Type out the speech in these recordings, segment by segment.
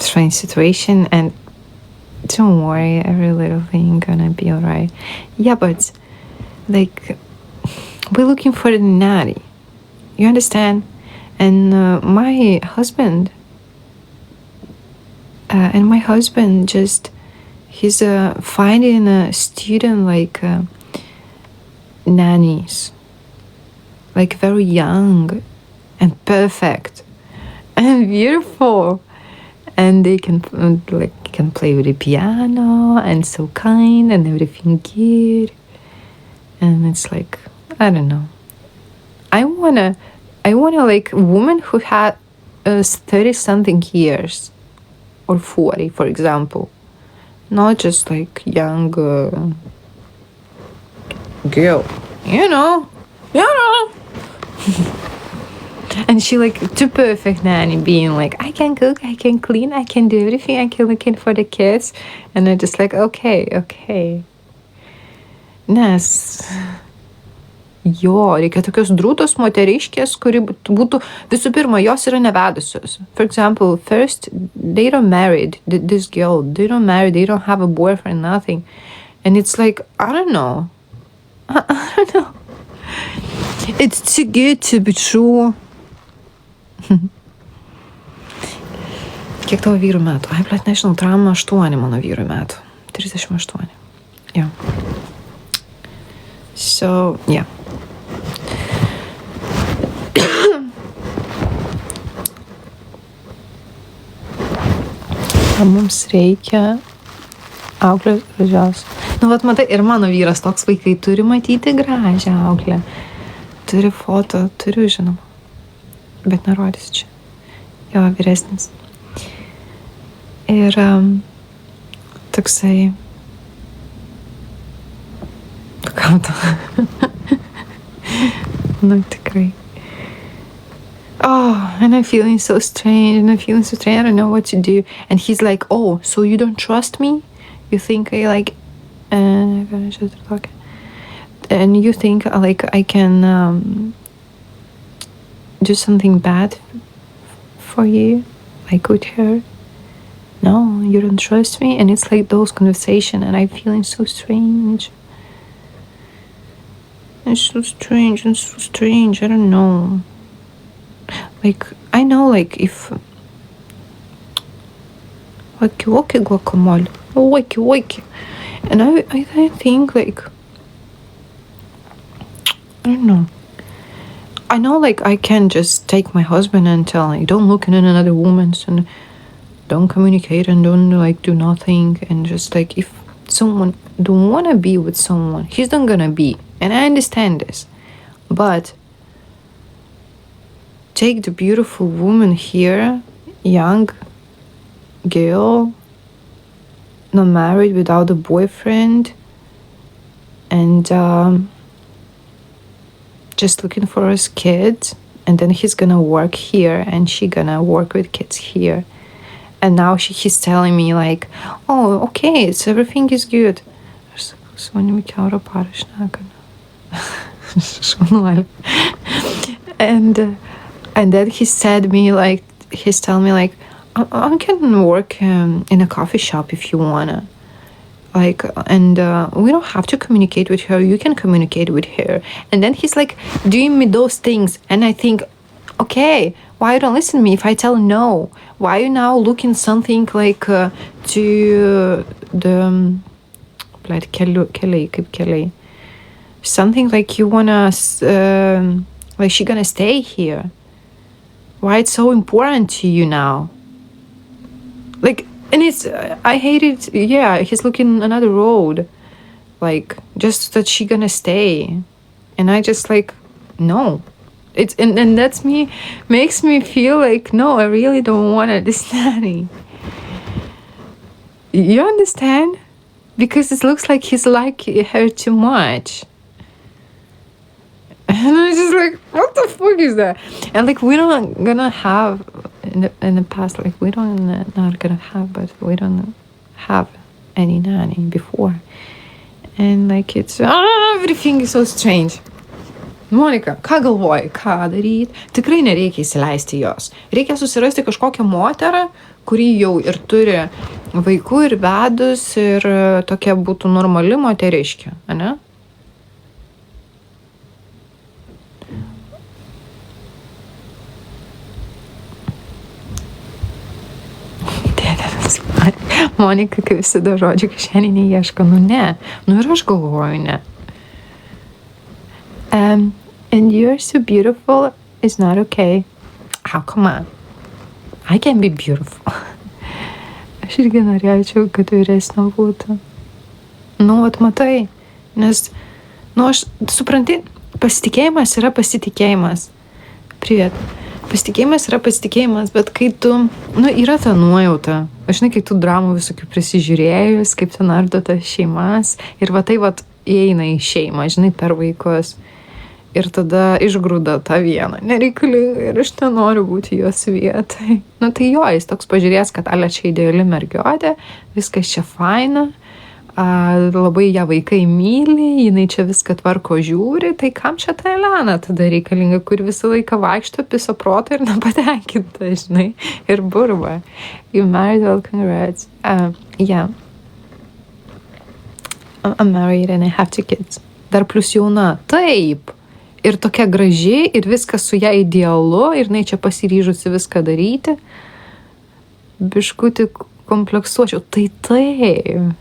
strange situation, and don't worry, every little thing gonna be alright. Yeah, but like we're looking for the nanny. You understand? And my husband just he's finding a student like nannies, like very young and perfect and beautiful, and they can can play with the piano and so kind and everything good. And it's like, I don't know, I wanna like a woman who had 30 something years or 40, for example, not just like young girl, you know. And she like too perfect nanny, being like, I can cook, I can clean, I can do everything, I can look in for the kids. And I'm just like, okay. Nes reikia tokios drūtos moteriškės, kuri būtų, visų pirma, jos yra nevedusios. For example, first, they don't married, this girl, they don't marry, they don't have a boyfriend, nothing. And it's like, I don't know. It's too good to be true. Kiek tavo vyrų metų? Ai, blet, nežinau, 38 mano vyrų metų. 38. Yeah. So, yeah. Mums reikia auklės gražios. Vat matai, ir mano vyras toks, vaikai turi matyti gražią auklę. Turi foto, turiu, žinoma. Bet nerodysiu čia. Jo, vyresnis. Ir toksai... Kam to? Nu, tikrai. Oh, and I'm feeling so strange, I don't know what to do. And he's like, oh, so you don't trust me? You think I like... and you think like I can do something bad for you, like with her? No, you don't trust me? And it's like those conversations, and I'm feeling so strange. It's so strange, I don't know. Like, I know, like, if... Wakey guacamole. Wakey. And I think, like... I don't know. I know, like, I can just take my husband and tell, like, don't look at another woman's and don't communicate and don't, like, do nothing. And just, like, if someone don't want to be with someone, he's not gonna be. And I understand this. But take the beautiful woman here, young girl, not married, without a boyfriend, and just looking for his kids, and then he's gonna work here and she gonna work with kids here. And now he's telling me like, oh, okay, so everything is good. And then he's telling me like, I can work in a coffee shop if you wanna. Like, and we don't have to communicate with her, you can communicate with her. And then he's like doing me those things, and I think, okay, why you don't listen to me if I tell no? Why are you now looking something like to the keliai, something like you wanna like she gonna stay here? Why it's so important to you now? Like, and it's, I hate it. Yeah, he's looking another road, like just that she gonna stay, and I just like, no. It's and that's me, makes me feel like, no, I really don't want this nanny. You understand? Because it looks like he's like her too much. And I'm just like, what the fuck is that? And like, we don't gonna have in the past, like we don't not gonna have, but we don't have any nanny before, and like it's everything is so strange. Monika, ką galvoji, ką daryti? Tikrai nereikia įsileisti jos. Reikia susirasti kažkokią moterą, kuri jau ir turi vaikų ir vedus ir tokia būtų normali moteriškė, ane? Monika, kaip visada žodžiu, kišeniniai ieško, ne. Ir aš galvoju, ne. And you're so beautiful, it's not okay. Oh, come on. I can be beautiful. Aš irgi norėčiau, kad vyresnio būtų. Vat matai, nes, aš supranti, pasitikėjimas yra pasitikėjimas. Privet. Pasitikėjimas yra pasitikėjimas, bet kai tu, yra ta nuojauta. Aš žinai, kai tu dramų visokių prisižiūrėjus, kaip ten ardo tas šeimas, ir tai įeina į šeimą, žinai, per vaikus. Ir tada išgrūda tą vieną nereikalingą ir aš nenoriu būti jos vietai. Tai jo, jis toks pažiūrės, kad ale čia ideali mergiotė, viskas čia faina, labai ją vaikai myli, jinai čia viską tvarko žiūri, tai kam čia ta Elena tada reikalinga, kur visą laiką vaikšto piso protą ir nepatenkinta, žinai, ir burba. You married, well, congrats. Yeah. I'm married and I have 2 kids. Dar plus jauna. Taip. Ir tokia graži, ir viskas su ją idealu, ir jinai čia pasiryžusi viską daryti. Biškutį kompleksuočiau. Tai taip.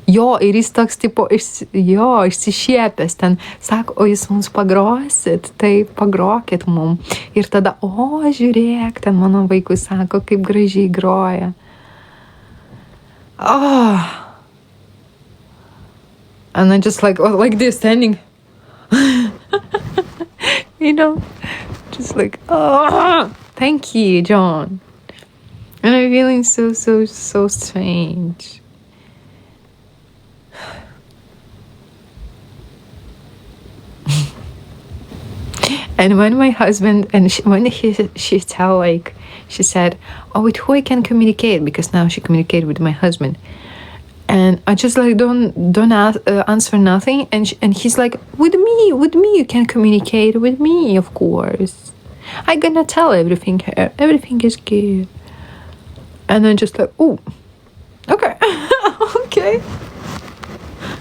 Jo, ir jis toks, tipo, išsišiepęs ten. Sako, o jūs mums pagrosit, tai pagrokit mum. Ir tada, žiūrėk, ten mano vaikui sako, kaip gražiai groja. And I just like this, standing. You know, just like, thank you, John. And I'm feeling so strange. And when my husband, she said, with who I can communicate, because now she communicated with my husband. And I just don't answer nothing. And he's like, with me, you can communicate with me, of course. I'm gonna tell everything is good. And then just like, okay, okay,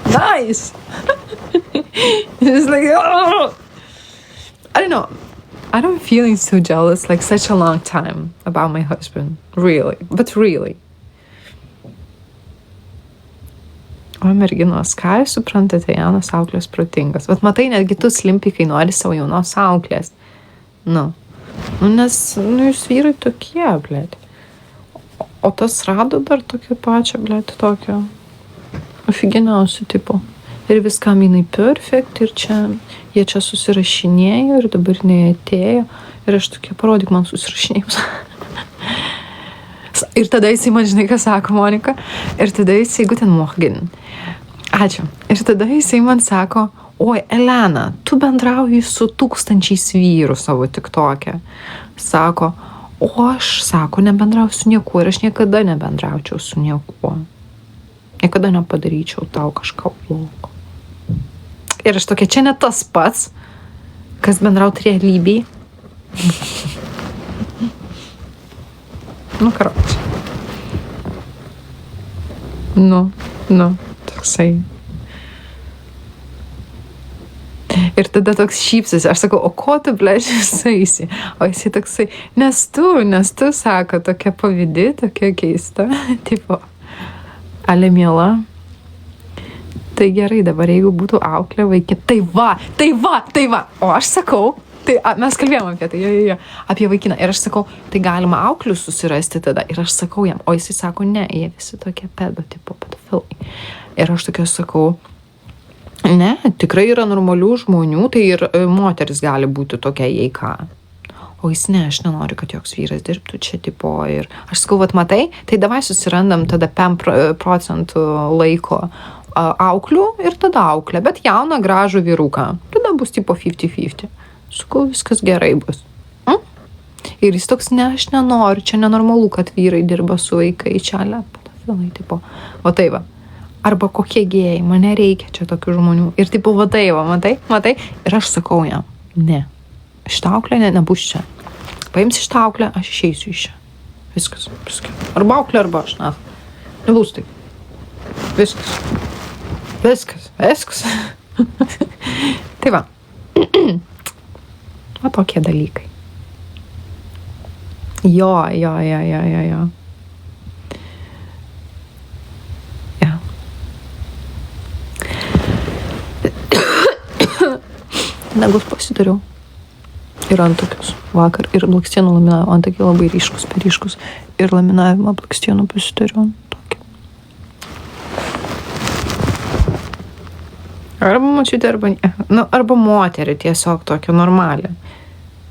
nice. It's like, I don't know. I'm feeling so jealous, like such a long time about my husband, really, but really. O merginos, ką jūs suprantate, jaunos auklės protingas? Matai, netgi tu slimpi, kai nori savo jaunos auklės. Nes, jūs vyrai tokie, blėt. O tas rado dar tokią pačią, blėt, tokio ofigeniausių tipo. Ir viskam jinai perfect, ir jie čia susirašinėjo, ir dabar jinai atėjo. Ir aš tokia, parodyk man susirašinėjimus. Ir tada jisai man, žinai, ką sako, Monika. Ir tada jisai, guten Morgen. Ačiū. Ir tada jisai man sako, oi, Elena, tu bendrauji su 1000 vyrų savo TikTok'e. Sako, aš, nebendrauju su niekuo ir aš niekada nebendraučiau su niekuo. Niekada nepadaryčiau tau kažką blogo. Ir aš tokia, čia ne tas pats, kas bendrauti realybėj. Karoči. Toksai. Ir tada toks šypsis. Aš sakau, o ko tu, blėdžiai, saisi? O jisai toksai, nes tu, sako, tokia pavydi, tokia keista. Tipo, ale miela. Tai gerai dabar, jeigu būtų auklė vaikin. Tai va. O aš sakau, tai mes kalbėjom apie tai, apie vaikiną. Ir aš sakau, tai galima auklių susirasti tada. Ir aš sakau jam, o jisai sako, ne, jie visi tokie pedofilai. Ir aš tokia sakau, ne, tikrai yra normalių žmonių, tai ir moteris gali būti tokia, jei ką. O jis ne, aš nenoriu, kad joks vyras dirbtų čia tipo. Ir aš sakau, matai, tai davai susirandam tada 5% laiko auklių ir tada auklę, bet jauną gražų vyruką. Tada bus tipo 50-50. Sakau, viskas gerai bus. Ir jis toks, ne, aš nenoriu, čia nenormalu, kad vyrai dirba su vaikai, čia pedofilai, tipo. O tai va, Arba kokie gėjai, man nereikia čia tokių žmonių. Ir taip matai. Ir aš sakau jam, ne, šitą auklę nebus čia. Paims šitą auklę, aš išeisiu iš čia. Viskas. Arba auklė, arba aš, na. Nebus taip. Viskas. Tai va. Va tokie dalykai. Jo. Nagus pasidariau. Ir antakius vakar. Ir blakstienų laminavimą. Antakiai labai ryškus. Ir laminavimą blakstienų pasidariau. Arba močiutė, arba moterį tiesiog tokia normali.